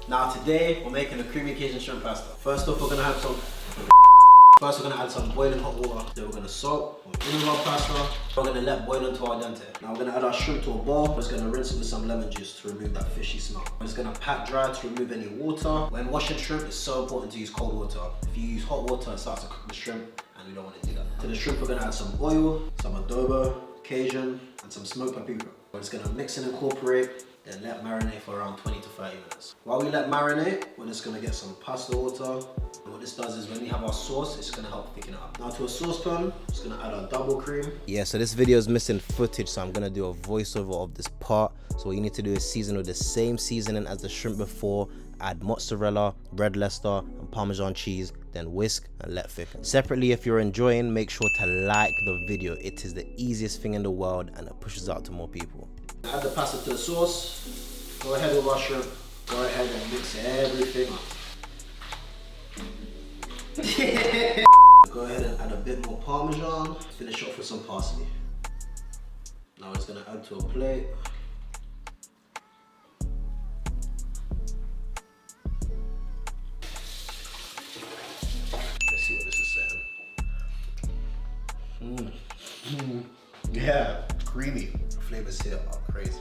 Now today, we're making a creamy Cajun shrimp pasta. First off, we're gonna add some boiling hot water. Then we're gonna salt, in our pasta. We're gonna let boil until al dente. Now we're gonna add our shrimp to a bowl. We're just gonna rinse it with some lemon juice to remove that fishy smell. We're just gonna pat dry to remove any water. When washing shrimp, it's so important to use cold water. If you use hot water, it starts to cook the shrimp, and we don't want to do that. To the shrimp, we're gonna add some oil, some adobo, Cajun, and some smoked paprika. We're just gonna mix and incorporate, then let marinate for around 20 to 30 minutes. While we let marinate, we're just gonna get some pasta water. And what this does is when we have our sauce, it's gonna help thicken it up. Now to a saucepan, just gonna add our double cream. Yeah, so this video is missing footage, so I'm gonna do a voiceover of this part. So what you need to do is season with the same seasoning as the shrimp before, add mozzarella, red Leicester, and Parmesan cheese, then whisk and let thicken. Separately, if you're enjoying, make sure to like the video. It is the easiest thing in the world and it pushes out to more people. Add the pasta to the sauce. Go ahead with our shrimp. Go ahead and mix everything up. Go ahead and add a bit more Parmesan. Finish off with some parsley. Now it's gonna add to a plate. Let's see what this is saying. Yeah, creamy. The flavors here are crazy.